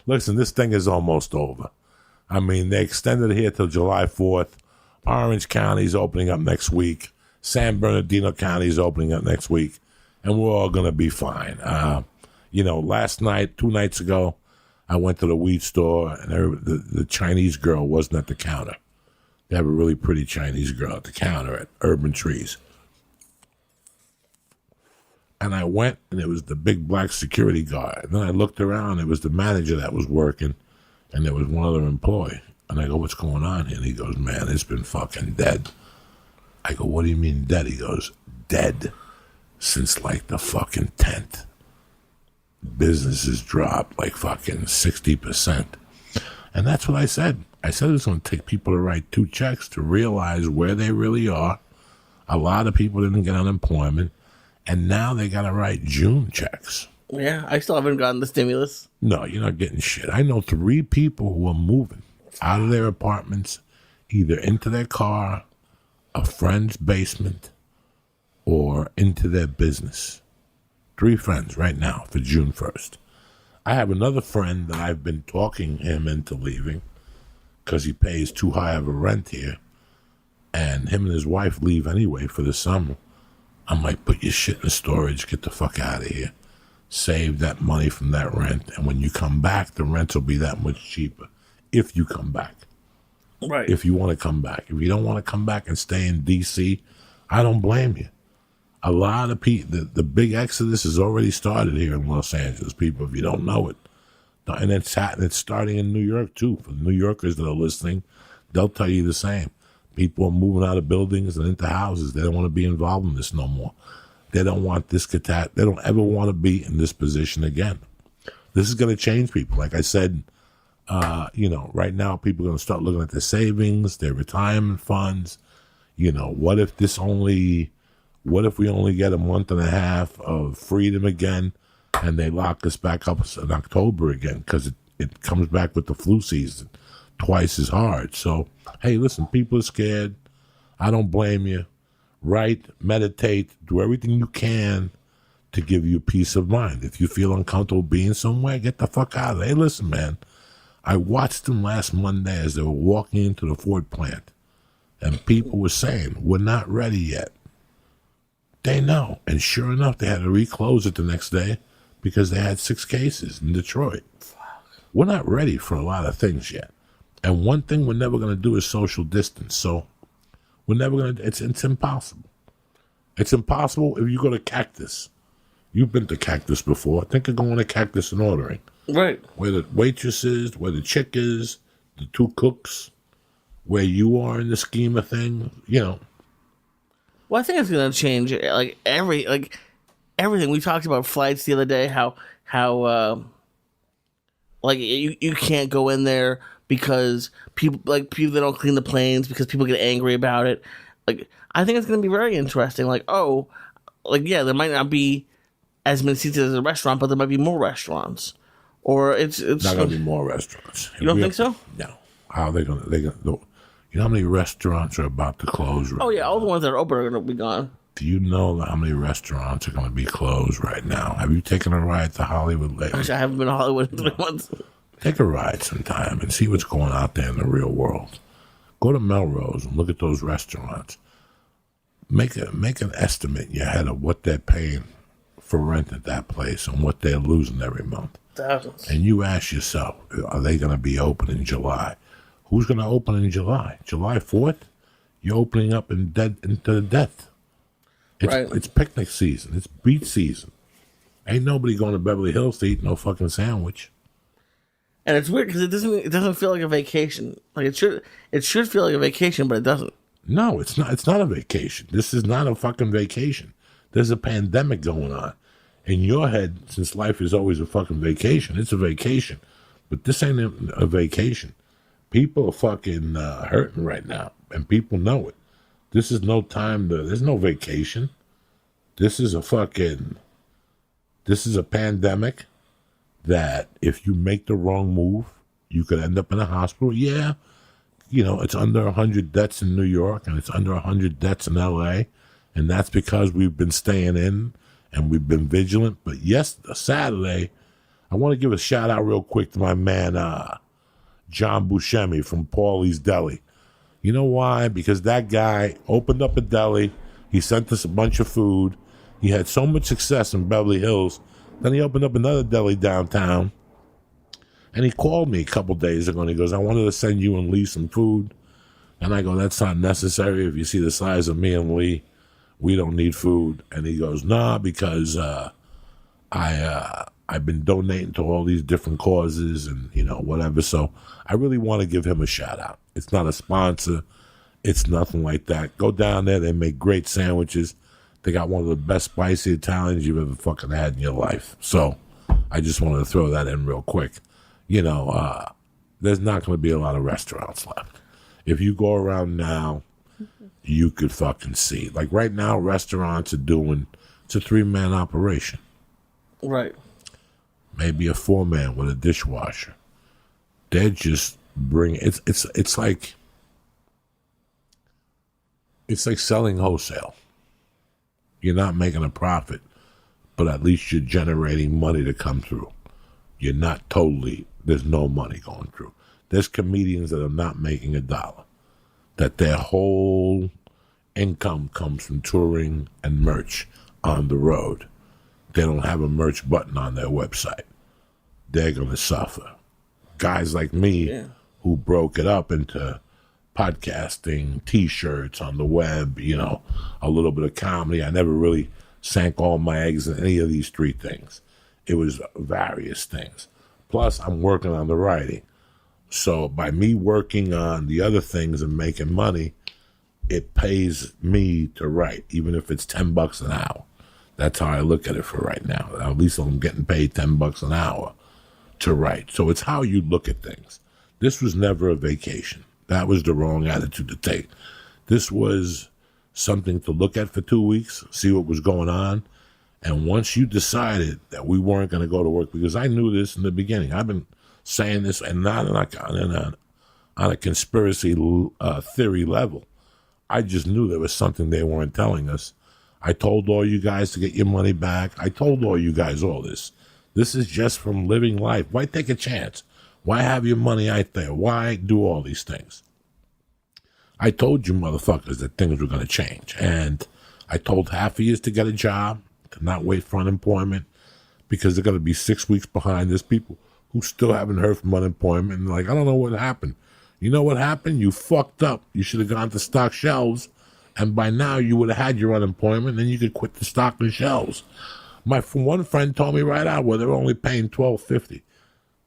Listen, this thing is almost over. I mean, they extended it here till July 4th. Orange County's opening up next week. San Bernardino County's opening up next week. And we're all going to be fine. Last night, 2 nights ago, I went to the weed store, and the Chinese girl wasn't at the counter. They have a really pretty Chinese girl at the counter at Urban Trees. And I went, and it was the big black security guard. And then I looked around, it was the manager that was working, and there was one other employee. And I go, what's going on here? And he goes, man, it's been fucking dead. I go, what do you mean dead? He goes, dead since like the fucking 10th. Business has dropped like fucking 60%. And that's what I said. I said it's going to take people to write 2 checks to realize where they really are. A lot of people didn't get unemployment. And now they got to write June checks. Yeah, I still haven't gotten the stimulus. No, you're not getting shit. I know 3 people who are moving out of their apartments, either into their car, a friend's basement, or into their business. 3 friends right now for June 1st. I have another friend that I've been talking him into leaving because he pays too high of a rent here. And him and his wife leave anyway for the summer. I'm like, put your shit in storage, get the fuck out of here. Save that money from that rent. And when you come back, the rents will be that much cheaper. If you come back. Right. If you want to come back. If you don't want to come back and stay in D.C., I don't blame you. A lot of people, the big exodus has already started here in Los Angeles, people, if you don't know it. And it's starting in New York, too. For New Yorkers that are listening, they'll tell you the same. People are moving out of buildings and into houses. They don't want to be involved in this no more. They don't want this they don't ever want to be in this position again. This is going to change people. Like I said, right now people are going to start looking at their savings, their retirement funds. What if we only get a month and a half of freedom again and they lock us back up in October again because it comes back with the flu season twice as hard. So, hey, listen, people are scared. I don't blame you. Write, meditate, do everything you can to give you peace of mind. If you feel uncomfortable being somewhere, get the fuck out of there. Hey, listen, man, I watched them last Monday as they were walking into the Ford plant, and people were saying, we're not ready yet. They know. And sure enough, they had to reclose it the next day because they had 6 cases in Detroit. We're not ready for a lot of things yet. And one thing we're never going to do is social distance. So we're never going to, it's impossible. It's impossible if you go to Cactus. You've been to Cactus before. Think of going to Cactus and ordering. Right. Where the waitress is, where the chick is, the 2 cooks, where you are in the scheme of things, Well, I think it's going to change. Everything. We talked about flights the other day, how you can't go in there because people that don't clean the planes because people get angry about it. I think it's going to be very interesting. There might not be as many seats as a restaurant, but there might be more restaurants. Or it's not going to be more restaurants. You don't think so? No. How are they going to? You know how many restaurants are about to close right now? Oh, yeah. All the ones that are open are going to be gone. Do you know how many restaurants are going to be closed right now? Have you taken a ride to Hollywood lately? Actually, I haven't been to Hollywood in 3 months. Take a ride sometime and see what's going out there in the real world. Go to Melrose and look at those restaurants. Make an estimate in your head of what they're paying for rent at that place and what they're losing every month. Thousands. And you ask yourself, are they going to be open in July? Who's going to open in July? July 4th? You're opening up into the death. It's picnic season. It's beach season. Ain't nobody going to Beverly Hills to eat no fucking sandwich. And it's weird because it doesn't feel like a vacation. It should feel like a vacation, but it doesn't. No, it's not. It's not a vacation. This is not a fucking vacation. There's a pandemic going on. In your head, since life is always a fucking vacation, it's a vacation. But this ain't a vacation. People are fucking hurting right now, and people know it. This is no time there's no vacation. This is a pandemic that if you make the wrong move, you could end up in a hospital. Yeah, it's under 100 deaths in New York, and it's under 100 deaths in L.A., and that's because we've been staying in and we've been vigilant. But Saturday, I want to give a shout out real quick to my man, John Buscemi from Paulies Deli. You know why? Because that guy opened up a deli. He sent us a bunch of food. He had so much success in Beverly Hills. Then he opened up another deli downtown. And he called me a couple days ago and he goes, I wanted to send you and Lee some food. And I go, that's not necessary. If you see the size of me and Lee, we don't need food. And he goes, nah, because I've been donating to all these different causes and, whatever. So I really want to give him a shout out. It's not a sponsor. It's nothing like that. Go down there. They make great sandwiches. They got one of the best spicy Italians you've ever fucking had in your life. So I just wanted to throw that in real quick. There's not going to be a lot of restaurants left. If you go around now, you could fucking see. Like right now, restaurants are doing, it's a 3-man operation. Right. Maybe a 4-man with a dishwasher. They're just bringing, it's like selling wholesale. You're not making a profit, but at least you're generating money to come through. You're not totally, there's no money going through. There's comedians that are not making a dollar, that their whole income comes from touring and merch on the road. They don't have a merch button on their website. They're going to suffer. Guys like me who broke it up into podcasting, T-shirts on the web, a little bit of comedy. I never really sank all my eggs in any of these 3 things. It was various things. Plus, I'm working on the writing. So by me working on the other things and making money, it pays me to write, even if it's $10 an hour. That's how I look at it for right now. At least I'm getting paid $10 an hour to write. So it's how you look at things. This was never a vacation. That was the wrong attitude to take. This was something to look at for 2 weeks, see what was going on. And once you decided that we weren't going to go to work, because I knew this in the beginning. I've been saying this, and not on a conspiracy theory level. I just knew there was something they weren't telling us. I told all you guys to get your money back. I told all you guys all this. This is just from living life. Why take a chance? Why have your money out there? Why do all these things? I told you motherfuckers that things were going to change. And I told half of you to get a job, to not wait for unemployment, because they're going to be 6 weeks behind. There's people who still haven't heard from unemployment. And like, I don't know what happened. You know what happened? You fucked up. You should have gone to stock shelves. And by now you would have had your unemployment. Then you could quit the stock and shelves. My one friend told me right out where they're only paying $12.50.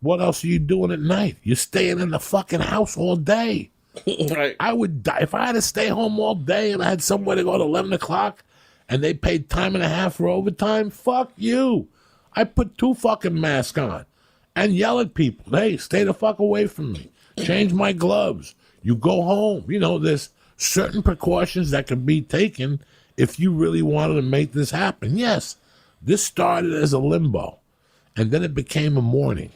What else are you doing at night? You're staying in the fucking house all day. Right. I would die. If I had to stay home all day and I had somewhere to go at 11 o'clock and they paid time and a half for overtime, fuck you. I put 2 fucking masks on and yell at people. Hey, stay the fuck away from me. Change my gloves. You go home. There's certain precautions that can be taken if you really wanted to make this happen. Yes, this started as a limbo, and then it became a mourning.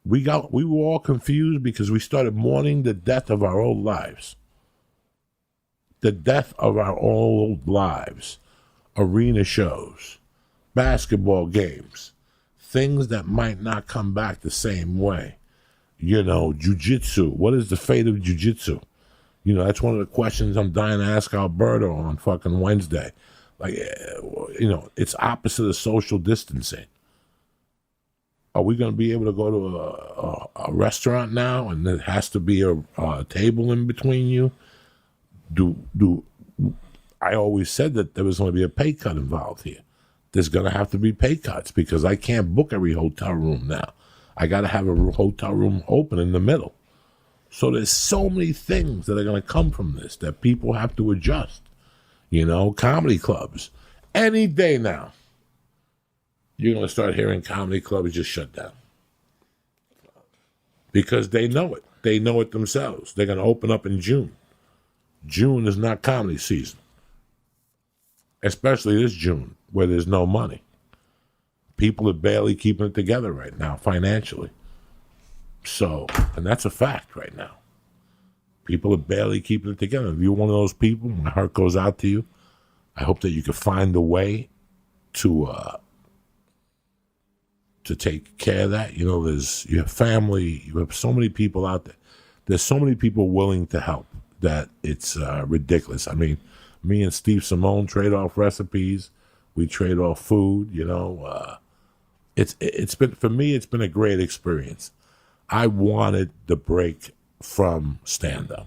We were all confused because we started mourning the death of our old lives. The death of our old lives. Arena shows, basketball games, things that might not come back the same way. Jiu-jitsu. What is the fate of jiu-jitsu? That's one of the questions I'm dying to ask Alberto on fucking Wednesday. Like, it's opposite of social distancing. Are we going to be able to go to a restaurant now and there has to be a table in between you? I always said that there was going to be a pay cut involved here. There's going to have to be pay cuts because I can't book every hotel room now. I got to have a hotel room open in the middle. So there's so many things that are going to come from this that people have to adjust. Comedy clubs. Any day now, you're going to start hearing comedy clubs just shut down. Because they know it. They know it themselves. They're going to open up in June. June is not comedy season. Especially this June, where there's no money. People are barely keeping it together right now, financially. So, and that's a fact right now. People are barely keeping it together. If you're one of those people, my heart goes out to you. I hope that you can find a way to to take care of that. You know, you have family, you have so many people out there. There's so many people willing to help that it's ridiculous. I mean, me and Steve Simone trade off recipes. We trade off food. You know, it's been, for me, it's been a great experience. I wanted the break from stand up.